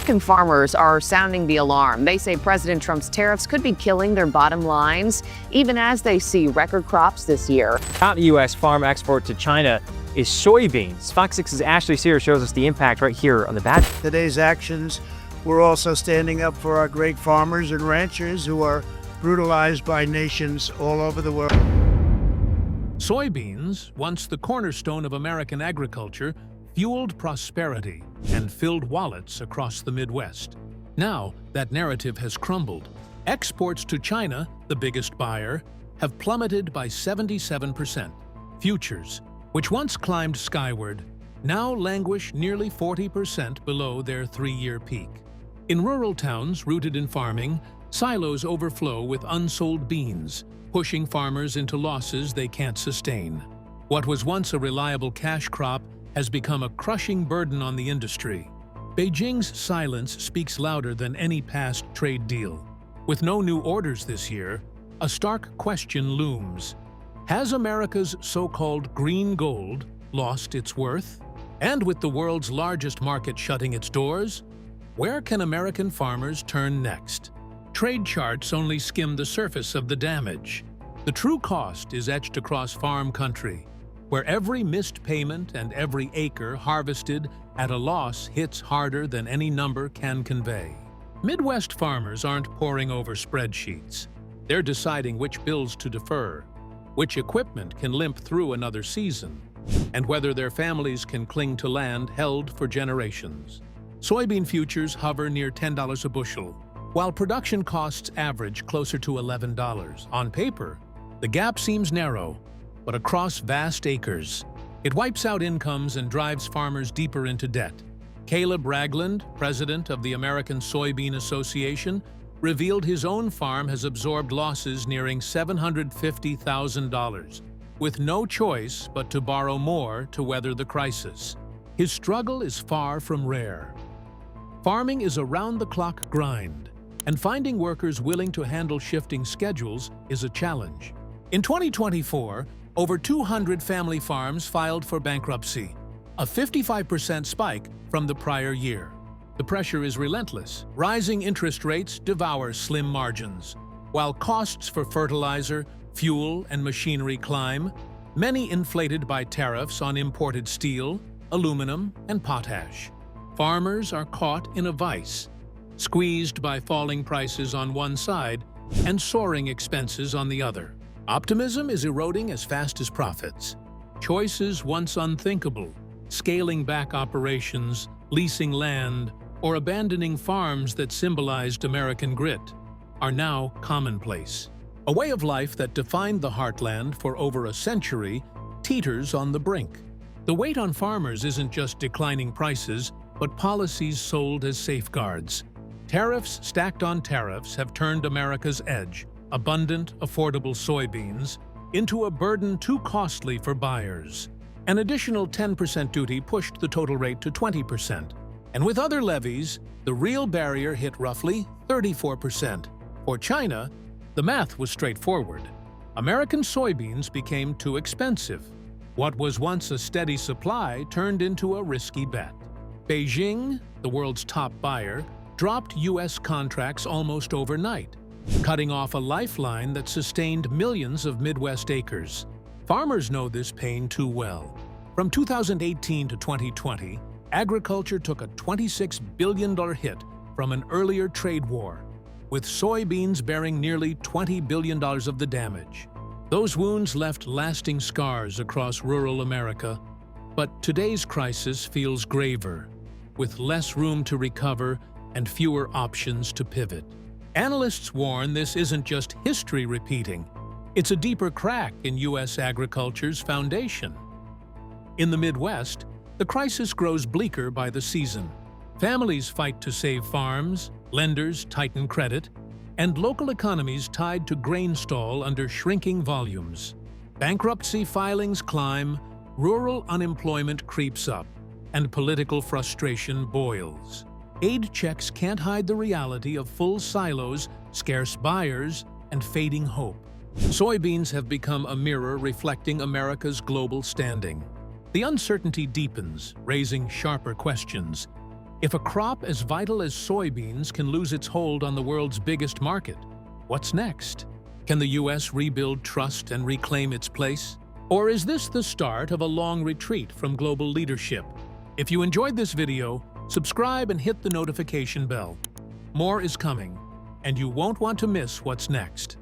American farmers are sounding the alarm. They say President Trump's tariffs could be killing their bottom lines, even as they see record crops this year. Top U.S. farm export to China is soybeans. Fox 6's Ashley Sear shows us the impact right here on the Badger. Today's actions, we're also standing up for our great farmers and ranchers who are brutalized by nations all over the world. Soybeans, once the cornerstone of American agriculture, fueled prosperity and filled wallets across the Midwest. Now, that narrative has crumbled. Exports to China, the biggest buyer, have plummeted by 77%. Futures, which once climbed skyward, now languish nearly 40% below their 3-year peak. In rural towns rooted in farming, silos overflow with unsold beans, pushing farmers into losses they can't sustain. What was once a reliable cash crop has become a crushing burden on the industry. Beijing's silence speaks louder than any past trade deal. With no new orders this year, a stark question looms. Has America's so-called green gold lost its worth? And with the world's largest market shutting its doors, where can American farmers turn next? Trade charts only skim the surface of the damage. The true cost is etched across farm country, where every missed payment and every acre harvested at a loss hits harder than any number can convey. Midwest farmers aren't poring over spreadsheets. They're deciding which bills to defer, which equipment can limp through another season, and whether their families can cling to land held for generations. Soybean futures hover near $10 a bushel, while production costs average closer to $11. On paper, the gap seems narrow, but across vast acres, it wipes out incomes and drives farmers deeper into debt. Caleb Ragland, president of the American Soybean Association, revealed his own farm has absorbed losses nearing $750,000, with no choice but to borrow more to weather the crisis. His struggle is far from rare. Farming is a round-the-clock grind, and finding workers willing to handle shifting schedules is a challenge. In 2024, over 200 family farms filed for bankruptcy, a 55% spike from the prior year. The pressure is relentless. Rising interest rates devour slim margins. While costs for fertilizer, fuel, and machinery climb, many inflated by tariffs on imported steel, aluminum, and potash. Farmers are caught in a vice, squeezed by falling prices on one side and soaring expenses on the other. Optimism is eroding as fast as profits. Choices once unthinkable, scaling back operations, leasing land, or abandoning farms that symbolized American grit, are now commonplace. A way of life that defined the heartland for over a century teeters on the brink. The weight on farmers isn't just declining prices, but policies sold as safeguards. Tariffs stacked on tariffs have turned America's edge, abundant, affordable soybeans, into a burden too costly for buyers. An additional 10% duty pushed the total rate to 20%. And with other levies, the real barrier hit roughly 34%. For China, the math was straightforward. American soybeans became too expensive. What was once a steady supply turned into a risky bet. Beijing, the world's top buyer, dropped U.S. contracts almost overnight, cutting off a lifeline that sustained millions of Midwest acres. Farmers know this pain too well. From 2018 to 2020, agriculture took a $26 billion hit from an earlier trade war, with soybeans bearing nearly $20 billion of the damage. Those wounds left lasting scars across rural America, but today's crisis feels graver, with less room to recover and fewer options to pivot. Analysts warn this isn't just history repeating, it's a deeper crack in U.S. agriculture's foundation. In the Midwest, the crisis grows bleaker by the season. Families fight to save farms, lenders tighten credit, and local economies tied to grain stall under shrinking volumes. Bankruptcy filings climb, rural unemployment creeps up, and political frustration boils. Aid checks can't hide the reality of full silos, scarce buyers, and fading hope. Soybeans have become a mirror reflecting America's global standing. The uncertainty deepens, raising sharper questions. If a crop as vital as soybeans can lose its hold on the world's biggest market, what's next? Can the U.S. rebuild trust and reclaim its place? Or is this the start of a long retreat from global leadership? If you enjoyed this video, subscribe and hit the notification bell. More is coming, and you won't want to miss what's next.